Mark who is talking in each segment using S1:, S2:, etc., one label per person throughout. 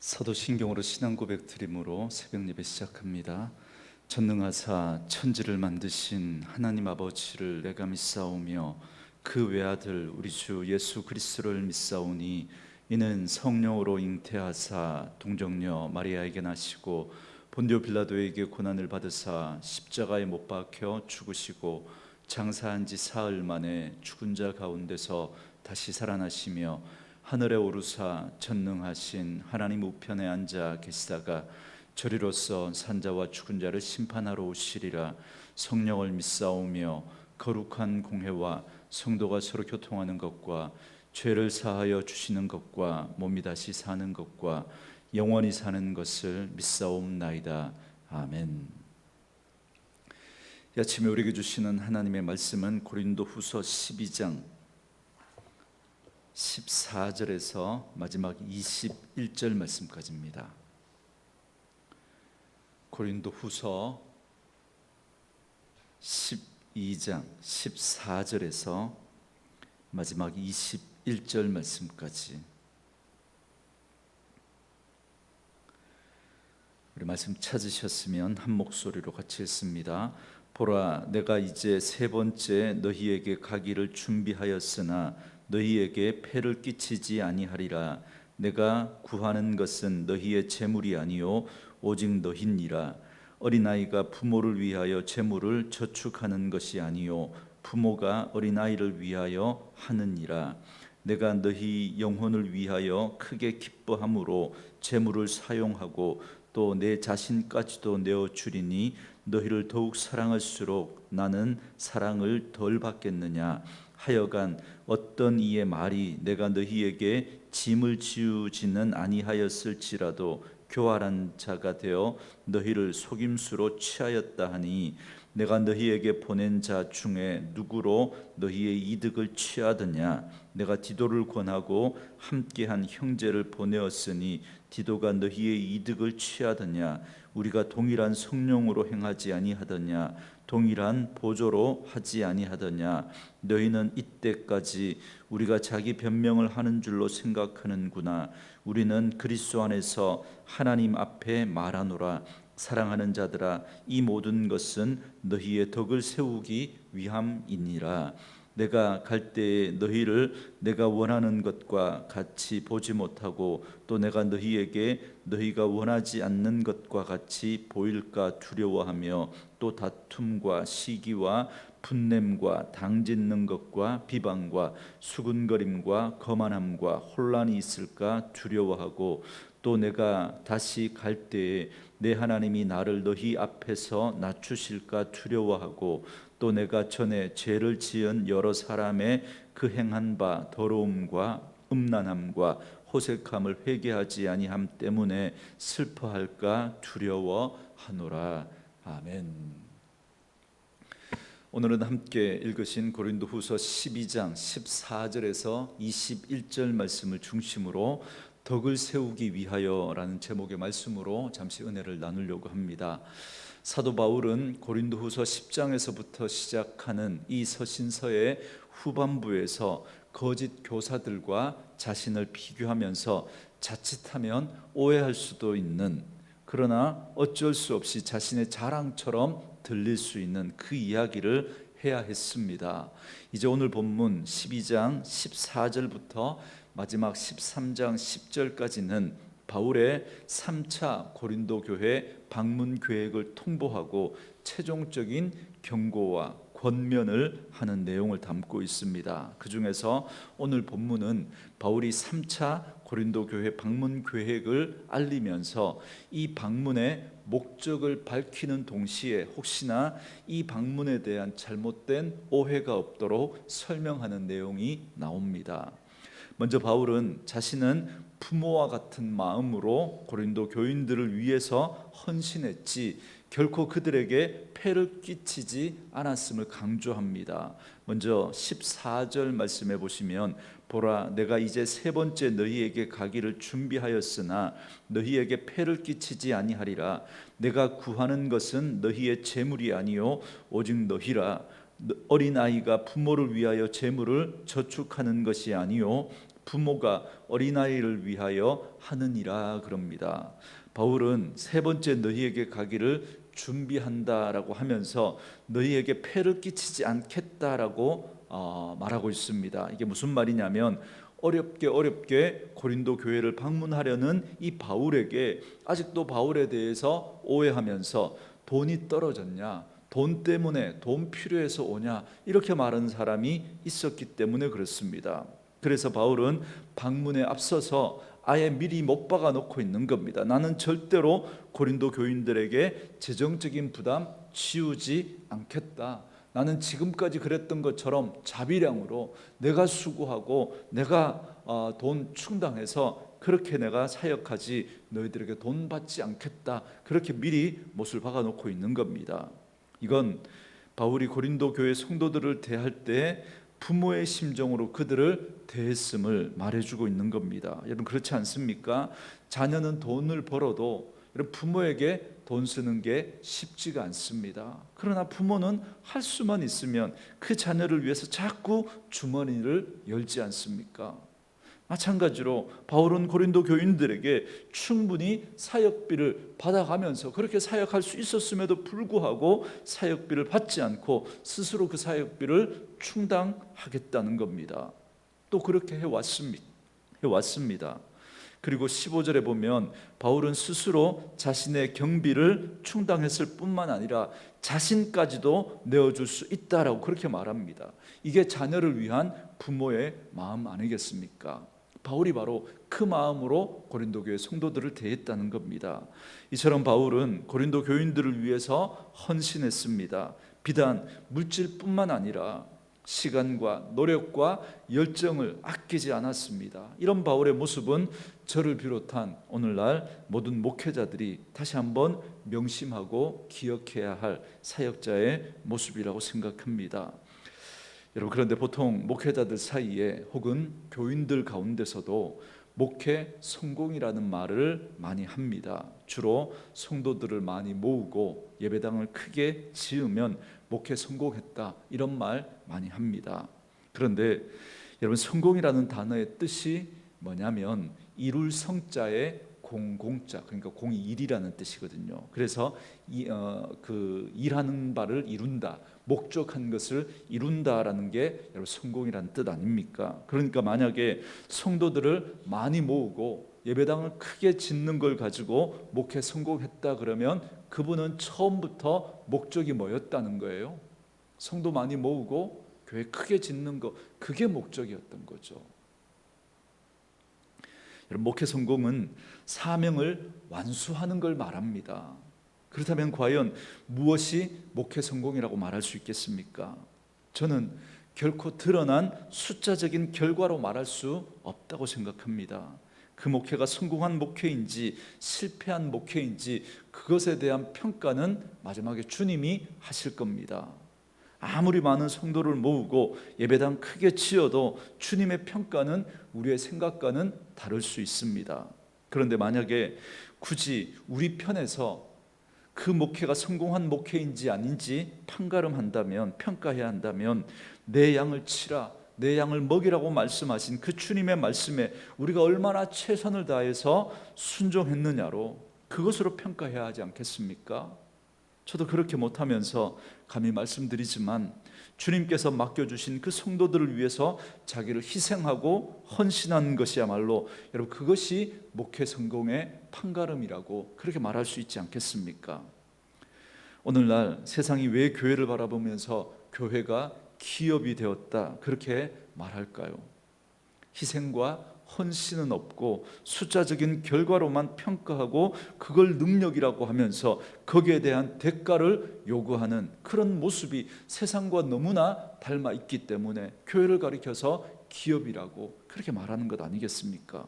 S1: 사도신경으로 신앙 고백 드림으로 새벽 예배 시작합니다. 전능하사 천지를 만드신 하나님 아버지를 내가 믿사오며 그 외아들 우리 주 예수 그리스도를 믿사오니 이는 성령으로 잉태하사 동정녀 마리아에게 나시고 본디오 빌라도에게 고난을 받으사 십자가에 못 박혀 죽으시고 장사한 지 사흘 만에 죽은 자 가운데서 다시 살아나시며 하늘에 오르사 전능하신 하나님 우편에 앉아 계시다가 저리로서 산자와 죽은 자를 심판하러 오시리라. 성령을 믿사오며 거룩한 공회와 성도가 서로 교통하는 것과 죄를 사하여 주시는 것과 몸이 다시 사는 것과 영원히 사는 것을 믿사옵나이다. 아멘. 이 아침에 우리에게 주시는 하나님의 말씀은 고린도후서 12장 14절에서 마지막 21절 말씀까지입니다. 고린도후서 12장 14절에서 마지막 21절 말씀까지 우리 말씀 찾으셨으면 한 목소리로 같이 읽습니다. 보라, 내가 이제 세 번째 너희에게 가기를 준비하였으나 너희에게 폐를 끼치지 아니하리라. 내가 구하는 것은 너희의 재물이 아니요 오직 너희니라. 어린아이가 부모를 위하여 재물을 저축하는 것이 아니요 부모가 어린아이를 위하여 하느니라. 내가 너희 영혼을 위하여 크게 기뻐함으로 재물을 사용하고 또 내 자신까지도 내어주리니 너희를 더욱 사랑할수록 나는 사랑을 덜 받겠느냐. 하여간 어떤 이의 말이 내가 너희에게 짐을 지우지는 아니하였을지라도 교활한 자가 되어 너희를 속임수로 취하였다 하니 내가 너희에게 보낸 자 중에 누구로 너희의 이득을 취하더냐. 내가 디도를 권하고 함께한 형제를 보내었으니 디도가 너희의 이득을 취하더냐. 우리가 동일한 성령으로 행하지 아니하더냐. 동일한 보조로 하지 아니하더냐. 너희는 이때까지 우리가 자기 변명을 하는 줄로 생각하는구나. 우리는 그리스도 안에서 하나님 앞에 말하노라. 사랑하는 자들아, 이 모든 것은 너희의 덕을 세우기 위함이니라. 내가 갈 때에 너희를 내가 원하는 것과 같이 보지 못하고 또 내가 너희에게 너희가 원하지 않는 것과 같이 보일까 두려워하며 또 다툼과 시기와 분냄과 당짓는 것과 비방과 수군거림과 거만함과 혼란이 있을까 두려워하고 또 내가 다시 갈 때에 내 하나님이 나를 너희 앞에서 낮추실까 두려워하고 또 내가 전에 죄를 지은 여러 사람의 그 행한 바 더러움과 음란함과 호색함을 회개하지 아니함 때문에 슬퍼할까 두려워하노라. 아멘. 오늘은 함께 읽으신 고린도후서 12장 14절에서 21절 말씀을 중심으로 덕을 세우기 위하여라는 제목의 말씀으로 잠시 은혜를 나누려고 합니다. 사도 바울은 고린도후서 10장에서부터 시작하는 이 서신서의 후반부에서 거짓 교사들과 자신을 비교하면서 자칫하면 오해할 수도 있는, 그러나 어쩔 수 없이 자신의 자랑처럼 들릴 수 있는 그 이야기를 해야 했습니다. 이제 오늘 본문 12장 14절부터 마지막 13장 10절까지는 바울의 3차 고린도 교회 방문 계획을 통보하고 최종적인 경고와 권면을 하는 내용을 담고 있습니다. 그 중에서 오늘 본문은 바울이 3차 고린도 교회 방문 계획을 알리면서 이 방문의 목적을 밝히는 동시에 혹시나 이 방문에 대한 잘못된 오해가 없도록 설명하는 내용이 나옵니다. 먼저 바울은 자신은 부모와 같은 마음으로 고린도 교인들을 위해서 헌신했지 결코 그들에게 폐를 끼치지 않았음을 강조합니다. 먼저 14절 말씀해 보시면 보라, 내가 이제 세 번째 너희에게 가기를 준비하였으나 너희에게 폐를 끼치지 아니하리라. 내가 구하는 것은 너희의 재물이 아니요 오직 너희라. 어린아이가 부모를 위하여 재물을 저축하는 것이 아니요 부모가 어린아이를 위하여 하느니라 그럽니다. 바울은 세 번째 너희에게 가기를 준비한다라고 하면서 너희에게 폐를 끼치지 않겠다라고 말하고 있습니다. 이게 무슨 말이냐면 어렵게 고린도 교회를 방문하려는 이 바울에게 아직도 바울에 대해서 오해하면서 돈이 떨어졌냐, 돈 때문에, 돈 필요해서 오냐, 이렇게 말하는 사람이 있었기 때문에 그렇습니다. 그래서 바울은 방문에 앞서서 아예 미리 못 박아 놓고 있는 겁니다. 나는 절대로 고린도 교인들에게 재정적인 부담 지우지 않겠다. 나는 지금까지 그랬던 것처럼 자비량으로 내가 수고하고 내가 돈 충당해서 그렇게 내가 사역하지 너희들에게 돈 받지 않겠다. 그렇게 미리 못을 박아 놓고 있는 겁니다. 이건 바울이 고린도 교회 성도들을 대할 때 부모의 심정으로 그들을 대했음을 말해주고 있는 겁니다. 여러분 그렇지 않습니까? 자녀는 돈을 벌어도 여러분 부모에게 돈 쓰는 게 쉽지가 않습니다. 그러나 부모는 할 수만 있으면 그 자녀를 위해서 자꾸 주머니를 열지 않습니까? 마찬가지로 바울은 고린도 교인들에게 충분히 사역비를 받아가면서 그렇게 사역할 수 있었음에도 불구하고 사역비를 받지 않고 스스로 그 사역비를 충당하겠다는 겁니다. 또 그렇게 해왔습니다. 그리고 15절에 보면 바울은 스스로 자신의 경비를 충당했을 뿐만 아니라 자신까지도 내어줄 수 있다라고 그렇게 말합니다. 이게 자녀를 위한 부모의 마음 아니겠습니까? 바울이 바로 그 마음으로 고린도 교회 성도들을 대했다는 겁니다. 이처럼 바울은 고린도 교인들을 위해서 헌신했습니다. 비단 물질뿐만 아니라 시간과 노력과 열정을 아끼지 않았습니다. 이런 바울의 모습은 저를 비롯한 오늘날 모든 목회자들이 다시 한번 명심하고 기억해야 할 사역자의 모습이라고 생각합니다. 여러분 그런데 보통 목회자들 사이에 혹은 교인들 가운데서도 목회 성공이라는 말을 많이 합니다. 주로 성도들을 많이 모으고 예배당을 크게 지으면 목회 성공했다 이런 말 많이 합니다. 그런데 여러분 성공이라는 단어의 뜻이 뭐냐면 이룰 성자의 공공자, 그러니까 공이 일이라는 뜻이거든요. 그래서 그 일하는 바를 이룬다, 목적한 것을 이룬다라는 게 여러분 성공이라는 뜻 아닙니까? 그러니까 만약에 성도들을 많이 모으고 예배당을 크게 짓는 걸 가지고 목회 성공했다 그러면 그분은 처음부터 목적이 뭐였다는 거예요? 성도 많이 모으고 교회 크게 짓는 거, 그게 목적이었던 거죠. 여러분 목회 성공은 사명을 완수하는 걸 말합니다. 그렇다면 과연 무엇이 목회 성공이라고 말할 수 있겠습니까? 저는 결코 드러난 숫자적인 결과로 말할 수 없다고 생각합니다. 그 목회가 성공한 목회인지 실패한 목회인지 그것에 대한 평가는 마지막에 주님이 하실 겁니다. 아무리 많은 성도를 모으고 예배당 크게 지어도 주님의 평가는 우리의 생각과는 다를 수 있습니다. 그런데 만약에 굳이 우리 편에서 그 목회가 성공한 목회인지 아닌지 평가해야 한다면 내 양을 치라, 내 양을 먹이라고 말씀하신 그 주님의 말씀에 우리가 얼마나 최선을 다해서 순종했느냐로 그것으로 평가해야 하지 않겠습니까? 저도 그렇게 못하면서 감히 말씀드리지만 주님께서 맡겨주신 그 성도들을 위해서 자기를 희생하고 헌신한 것이야말로 여러분 그것이 목회 성공의 판가름이라고 그렇게 말할 수 있지 않겠습니까? 오늘날 세상이 왜 교회를 바라보면서 교회가 기업이 되었다 그렇게 말할까요? 희생과 헌신은 없고 숫자적인 결과로만 평가하고 그걸 능력이라고 하면서 거기에 대한 대가를 요구하는 그런 모습이 세상과 너무나 닮아 있기 때문에 교회를 가리켜서 기업이라고 그렇게 말하는 것 아니겠습니까?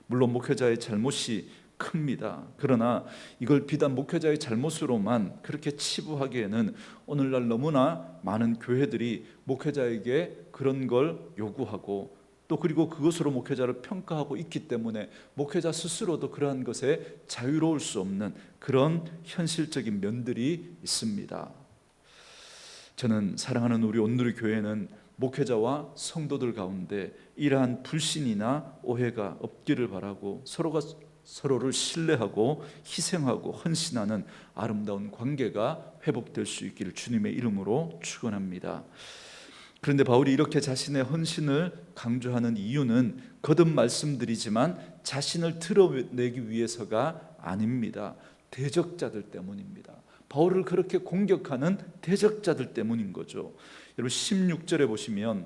S1: 물론 목회자의 잘못이 큽니다. 그러나 이걸 비단 목회자의 잘못으로만 그렇게 치부하기에는 오늘날 너무나 많은 교회들이 목회자에게 그런 걸 요구하고 또 그리고 그것으로 목회자를 평가하고 있기 때문에 목회자 스스로도 그러한 것에 자유로울 수 없는 그런 현실적인 면들이 있습니다. 저는 사랑하는 우리 온누리 교회는 목회자와 성도들 가운데 이러한 불신이나 오해가 없기를 바라고 서로가 서로를 신뢰하고 희생하고 헌신하는 아름다운 관계가 회복될 수 있기를 주님의 이름으로 축원합니다. 그런데 바울이 이렇게 자신의 헌신을 강조하는 이유는 거듭 말씀드리지만 자신을 드러내기 위해서가 아닙니다. 대적자들 때문입니다. 바울을 그렇게 공격하는 대적자들 때문인 거죠. 여러분 16절에 보시면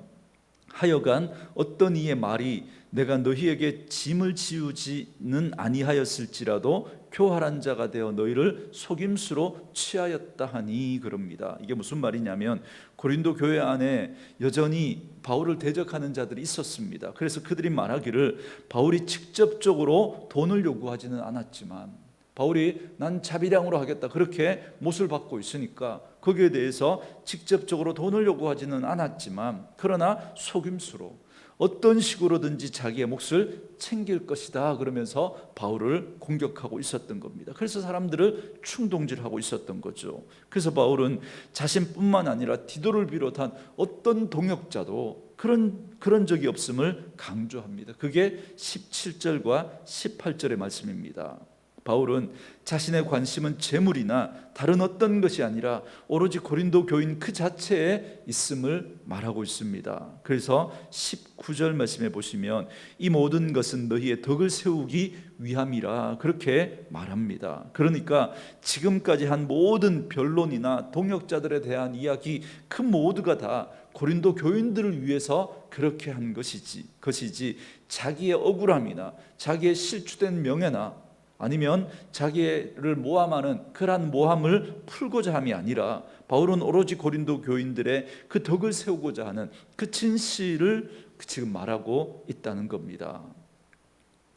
S1: 하여간 어떤 이의 말이 내가 너희에게 짐을 지우지는 아니하였을지라도 교활한 자가 되어 너희를 속임수로 취하였다 하니 그럽니다. 이게 무슨 말이냐면 고린도 교회 안에 여전히 바울을 대적하는 자들이 있었습니다. 그래서 그들이 말하기를 바울이 직접적으로 돈을 요구하지는 않았지만 바울이 난 자비량으로 하겠다 그렇게 못을 받고 있으니까 거기에 대해서 직접적으로 돈을 요구하지는 않았지만 그러나 속임수로 어떤 식으로든지 자기의 몫을 챙길 것이다 그러면서 바울을 공격하고 있었던 겁니다. 그래서 사람들을 충동질하고 있었던 거죠. 그래서 바울은 자신뿐만 아니라 디도를 비롯한 어떤 동역자도 그런 적이 없음을 강조합니다. 그게 17절과 18절의 말씀입니다. 바울은 자신의 관심은 재물이나 다른 어떤 것이 아니라 오로지 고린도 교인 그 자체에 있음을 말하고 있습니다. 그래서 19절 말씀에 보시면 이 모든 것은 너희의 덕을 세우기 위함이라 그렇게 말합니다. 그러니까 지금까지 한 모든 변론이나 동역자들에 대한 이야기 그 모두가 다 고린도 교인들을 위해서 그렇게 한 것이지 자기의 억울함이나 자기의 실추된 명예나 아니면 자기를 모함하는 그러한 모함을 풀고자 함이 아니라 바울은 오로지 고린도 교인들의 그 덕을 세우고자 하는 그 진실을 지금 말하고 있다는 겁니다.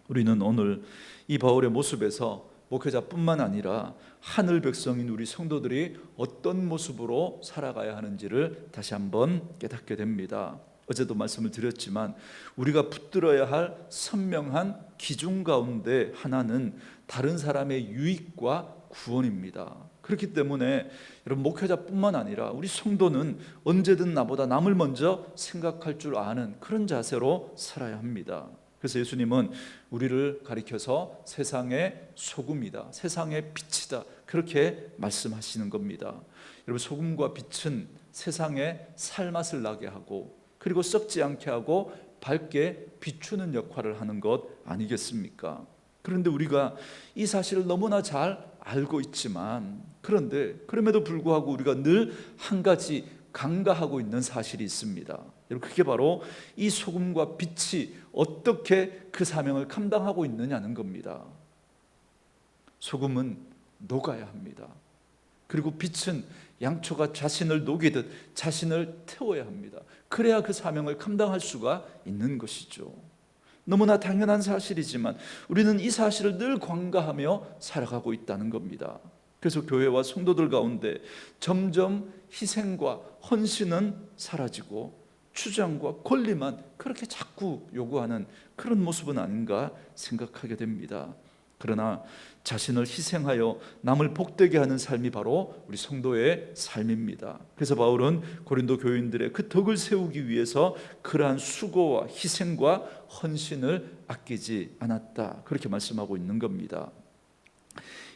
S1: 우리는 오늘 이 바울의 모습에서 목회자뿐만 아니라 하늘 백성인 우리 성도들이 어떤 모습으로 살아가야 하는지를 다시 한번 깨닫게 됩니다. 어제도 말씀을 드렸지만 우리가 붙들어야 할 선명한 기준 가운데 하나는 다른 사람의 유익과 구원입니다. 그렇기 때문에 여러분 목회자뿐만 아니라 우리 성도는 언제든 나보다 남을 먼저 생각할 줄 아는 그런 자세로 살아야 합니다. 그래서 예수님은 우리를 가리켜서 세상의 소금이다, 세상의 빛이다 그렇게 말씀하시는 겁니다. 여러분 소금과 빛은 세상에 살맛을 나게 하고 그리고 썩지 않게 하고 밝게 비추는 역할을 하는 것 아니겠습니까? 그런데 우리가 이 사실을 너무나 잘 알고 있지만 그런데 그럼에도 불구하고 우리가 늘 한 가지 간과하고 있는 사실이 있습니다. 그게 바로 이 소금과 빛이 어떻게 그 사명을 감당하고 있느냐는 겁니다. 소금은 녹아야 합니다. 그리고 빛은 양초가 자신을 녹이듯 자신을 태워야 합니다. 그래야 그 사명을 감당할 수가 있는 것이죠. 너무나 당연한 사실이지만 우리는 이 사실을 늘 관가하며 살아가고 있다는 겁니다. 그래서 교회와 성도들 가운데 점점 희생과 헌신은 사라지고 주장과 권리만 그렇게 자꾸 요구하는 그런 모습은 아닌가 생각하게 됩니다. 그러나 자신을 희생하여 남을 복되게 하는 삶이 바로 우리 성도의 삶입니다. 그래서 바울은 고린도 교인들의 그 덕을 세우기 위해서 그러한 수고와 희생과 헌신을 아끼지 않았다 그렇게 말씀하고 있는 겁니다.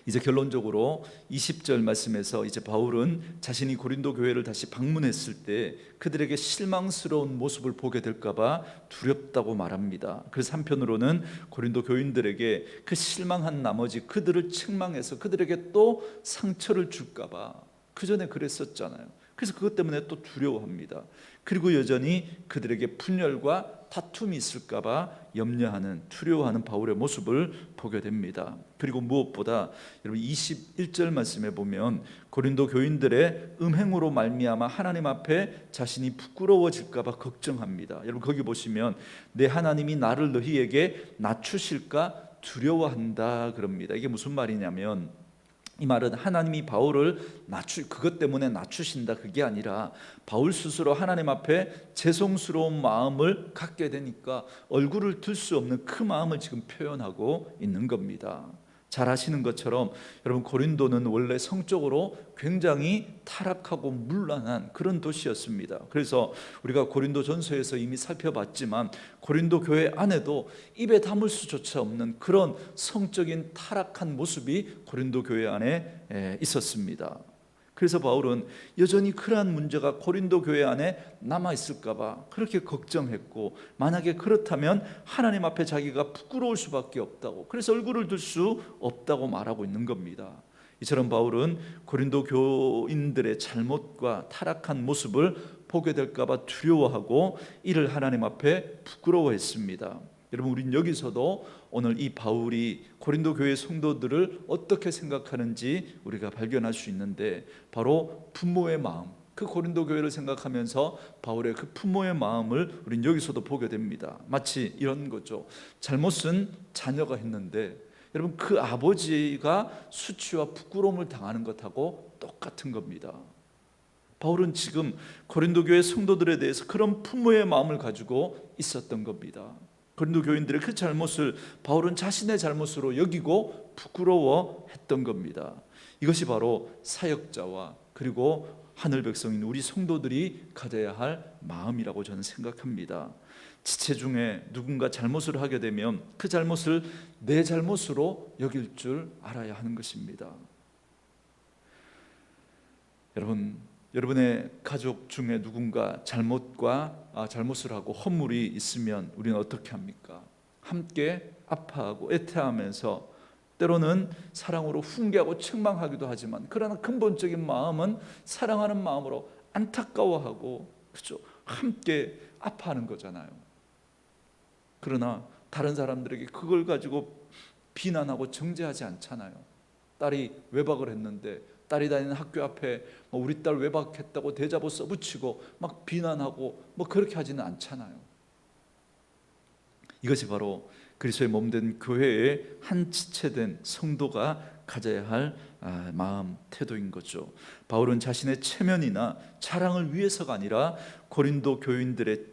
S1: 이제 결론적으로 20절 말씀에서 이제 바울은 자신이 고린도 교회를 다시 방문했을 때 그들에게 실망스러운 모습을 보게 될까 봐 두렵다고 말합니다. 그래서 한편으로는 고린도 교인들에게 그 실망한 나머지 그들을 책망해서 그들에게 또 상처를 줄까 봐 그 전에 그랬었잖아요. 그래서 그것 때문에 또 두려워합니다. 그리고 여전히 그들에게 분열과 다툼이 있을까 봐 염려하는 두려워하는 바울의 모습을 보게 됩니다. 그리고 무엇보다 여러분 21절 말씀에 보면 고린도 교인들의 음행으로 말미암아 하나님 앞에 자신이 부끄러워질까 봐 걱정합니다. 여러분 거기 보시면 내 하나님이 나를 너희에게 낮추실까 두려워한다 그럽니다. 이게 무슨 말이냐면 이 말은 하나님이 바울을 그것 때문에 낮추신다 그게 아니라 바울 스스로 하나님 앞에 죄송스러운 마음을 갖게 되니까 얼굴을 들 수 없는 그 마음을 지금 표현하고 있는 겁니다. 잘 아시는 것처럼 여러분, 고린도는 원래 성적으로 굉장히 타락하고 문란한 그런 도시였습니다. 그래서 우리가 고린도 전서에서 이미 살펴봤지만 고린도 교회 안에도 입에 담을 수조차 없는 그런 성적인 타락한 모습이 고린도 교회 안에 있었습니다. 그래서 바울은 여전히 그러한 문제가 고린도 교회 안에 남아있을까 봐 그렇게 걱정했고, 만약에 그렇다면 하나님 앞에 자기가 부끄러울 수밖에 없다고, 그래서 얼굴을 들 수 없다고 말하고 있는 겁니다. 이처럼 바울은 고린도 교인들의 잘못과 타락한 모습을 보게 될까 봐 두려워하고 이를 하나님 앞에 부끄러워했습니다. 여러분, 우린 여기서도 오늘 이 바울이 고린도 교회 성도들을 어떻게 생각하는지 우리가 발견할 수 있는데, 바로 부모의 마음, 그 고린도 교회를 생각하면서 바울의 그 부모의 마음을 우린 여기서도 보게 됩니다. 마치 이런 거죠. 잘못은 자녀가 했는데 여러분, 그 아버지가 수치와 부끄러움을 당하는 것하고 똑같은 겁니다. 바울은 지금 고린도 교회 성도들에 대해서 그런 부모의 마음을 가지고 있었던 겁니다. 고린도 교인들의 그 잘못을 바울은 자신의 잘못으로 여기고 부끄러워했던 겁니다. 이것이 바로 사역자와 그리고 하늘 백성인 우리 성도들이 가져야 할 마음이라고 저는 생각합니다. 지체 중에 누군가 잘못을 하게 되면 그 잘못을 내 잘못으로 여길 줄 알아야 하는 것입니다. 여러분의 가족 중에 누군가 잘못을 하고 허물이 있으면 우리는 어떻게 합니까? 함께 아파하고 애태하면서 때로는 사랑으로 훈계하고 책망하기도 하지만, 그러나 근본적인 마음은 사랑하는 마음으로 안타까워하고, 그렇죠? 함께 아파하는 거잖아요. 그러나 다른 사람들에게 그걸 가지고 비난하고 정죄하지 않잖아요. 딸이 외박을 했는데 딸이 다니는 학교 앞에 우리 딸 외박했다고 대자보 써붙이고 막 비난하고 그렇게 하지는 않잖아요. 이것이 바로 그리스도의 몸된 교회의 한 지체된 성도가 가져야 할 마음, 태도인 거죠. 바울은 자신의 체면이나 자랑을 위해서가 아니라 고린도 교인들을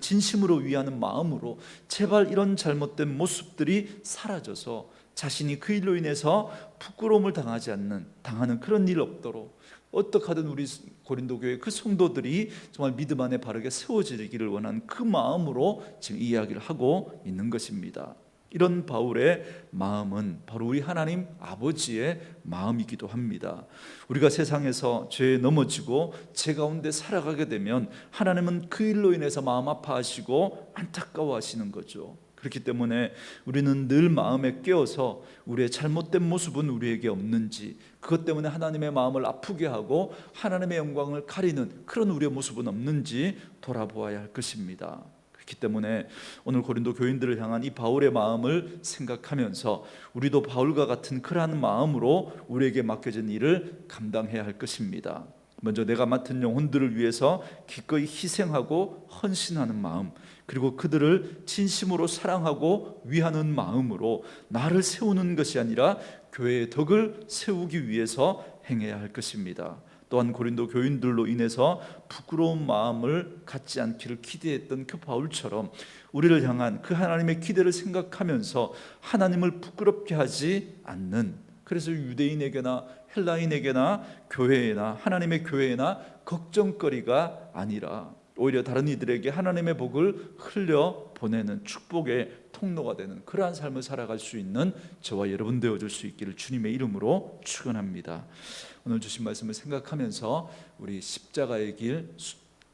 S1: 진심으로 위하는 마음으로 제발 이런 잘못된 모습들이 사라져서 자신이 그 일로 인해서 부끄러움을 당하는 그런 일 없도록 어떻게 하든 우리 고린도 교회 그 성도들이 정말 믿음 안에 바르게 세워지기를 원하는 그 마음으로 지금 이야기를 하고 있는 것입니다. 이런 바울의 마음은 바로 우리 하나님 아버지의 마음이기도 합니다. 우리가 세상에서 죄에 넘어지고 죄 가운데 살아가게 되면 하나님은 그 일로 인해서 마음 아파하시고 안타까워하시는 거죠. 그렇기 때문에 우리는 늘 마음에 깨어서 우리의 잘못된 모습은 우리에게 없는지, 그것 때문에 하나님의 마음을 아프게 하고 하나님의 영광을 가리는 그런 우리의 모습은 없는지 돌아보아야 할 것입니다. 그렇기 때문에 오늘 고린도 교인들을 향한 이 바울의 마음을 생각하면서 우리도 바울과 같은 그러한 마음으로 우리에게 맡겨진 일을 감당해야 할 것입니다. 먼저 내가 맡은 영혼들을 위해서 기꺼이 희생하고 헌신하는 마음, 그리고 그들을 진심으로 사랑하고 위하는 마음으로 나를 세우는 것이 아니라 교회의 덕을 세우기 위해서 행해야 할 것입니다. 또한 고린도 교인들로 인해서 부끄러운 마음을 갖지 않기를 기대했던 그 바울처럼 우리를 향한 그 하나님의 기대를 생각하면서 하나님을 부끄럽게 하지 않는, 그래서 유대인에게나 헬라인에게나 교회에나 하나님의 교회에나 걱정거리가 아니라 오히려 다른 이들에게 하나님의 복을 흘려보내는 축복의 통로가 되는 그러한 삶을 살아갈 수 있는 저와 여러분 되어줄 수 있기를 주님의 이름으로 축원합니다. 오늘 주신 말씀을 생각하면서 우리 십자가의 길,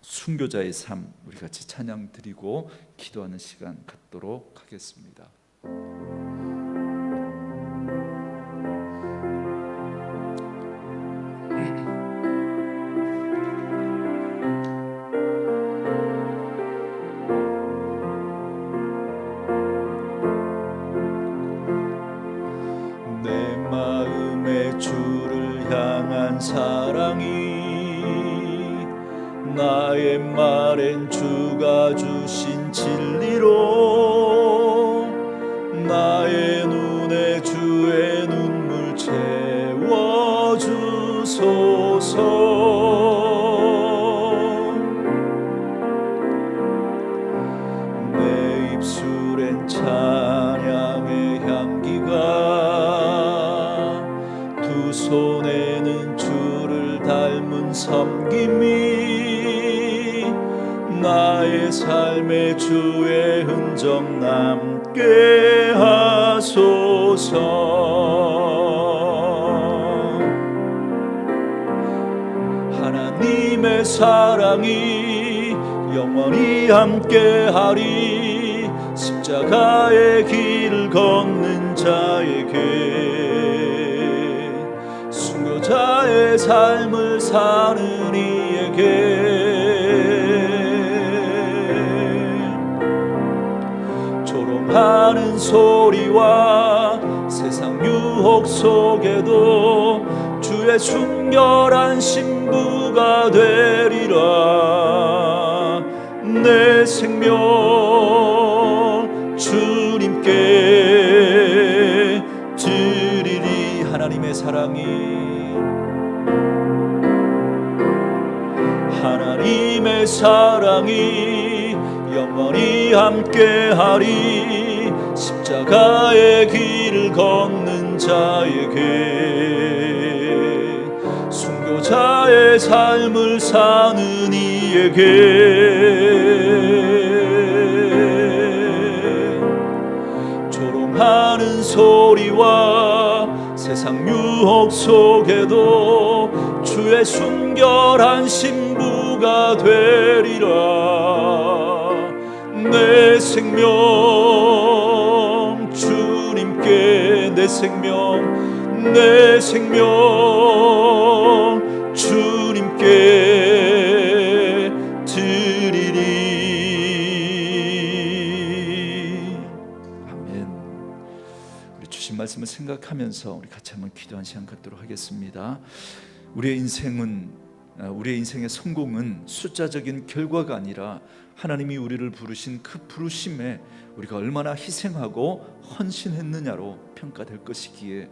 S1: 순교자의 삶, 우리 같이 찬양 드리고 기도하는 시간 갖도록 하겠습니다.
S2: 내 마음의 주를 향한 사랑이 나의 말엔 주가 주신 진리로 나의 눈에 주의 눈물 채워주소서. 내 입술엔 찬양의 향기가 섬김이 나의 삶의 주의 흔적 남게 하소서. 하나님의 사랑이 영원히 함께하리. 십자가의 길을 걷는 자에게, 순교자의 삶을 사는 이에게, 조롱하는 소리와 세상 유혹 속에도 주의 순결한 신부가 되리라. 내 생명 주님께 드리리. 하나님의 사랑이, 하나님의 사랑이 영원히 함께하리. 십자가의 길을 걷는 자에게, 순교자의 삶을 사는 이에게, 조롱하는 소리와 세상 유혹 속에도 주의 순결한 신부가 되리라. 내 생명 주님께, 내 생명, 내 생명 주님께 드리리.
S1: 아멘. 우리 주신 말씀을 생각하면서 우리 같이 한번 기도한 시간 갖도록 하겠습니다. 우리의 인생의 성공은 숫자적인 결과가 아니라 하나님이 우리를 부르신 그 부르심에 우리가 얼마나 희생하고 헌신했느냐로 평가될 것이기에,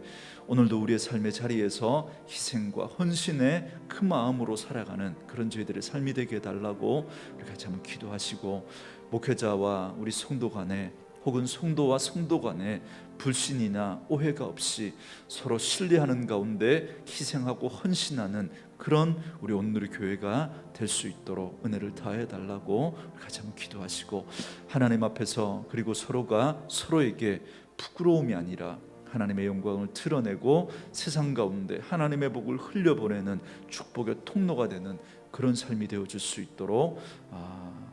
S1: 오늘도 우리의 삶의 자리에서 희생과 헌신의 그 마음으로 살아가는 그런 저희들의 삶이 되게 해달라고 우리 같이 한번 기도하시고, 목회자와 우리 성도 간에 혹은 성도와 성도 간에 불신이나 오해가 없이 서로 신뢰하는 가운데 희생하고 헌신하는 그런 우리 온누리 교회가 될 수 있도록 은혜를 다해 달라고 같이 한번 기도하시고, 하나님 앞에서 그리고 서로가 서로에게 부끄러움이 아니라 하나님의 영광을 드러내고 세상 가운데 하나님의 복을 흘려보내는 축복의 통로가 되는 그런 삶이 되어줄 수 있도록,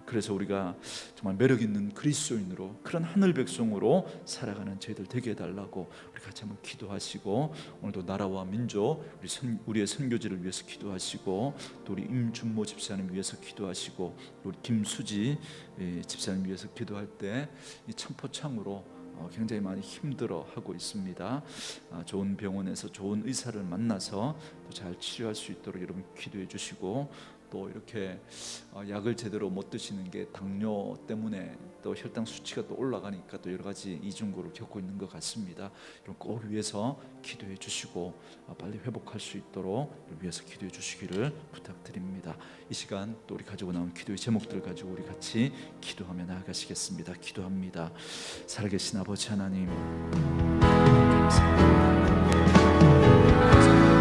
S1: 그래서 우리가 정말 매력 있는 그리스도인으로, 그런 하늘 백성으로 살아가는 저희들 되게 해달라고 우리 같이 한번 기도하시고, 오늘도 나라와 민족, 우리의 선교지를 위해서 기도하시고, 또 우리 임준모 집사님 위해서 기도하시고, 우리 김수지 집사님 위해서 기도할 때 이 천포창으로 굉장히 많이 힘들어하고 있습니다. 좋은 병원에서 좋은 의사를 만나서 또 잘 치료할 수 있도록 여러분 기도해 주시고, 또 이렇게 약을 제대로 못 드시는 게 당뇨 때문에 또 혈당 수치가 또 올라가니까 또 여러 가지 이중고를 겪고 있는 것 같습니다. 이런 꼭 위해서 기도해 주시고 빨리 회복할 수 있도록 위해서 기도해 주시기를 부탁드립니다. 이 시간 또 우리 가지고 나온 기도의 제목들 가지고 우리 같이 기도하며 나아가시겠습니다. 기도합니다. 살아계신 아버지 하나님, 감사합니다.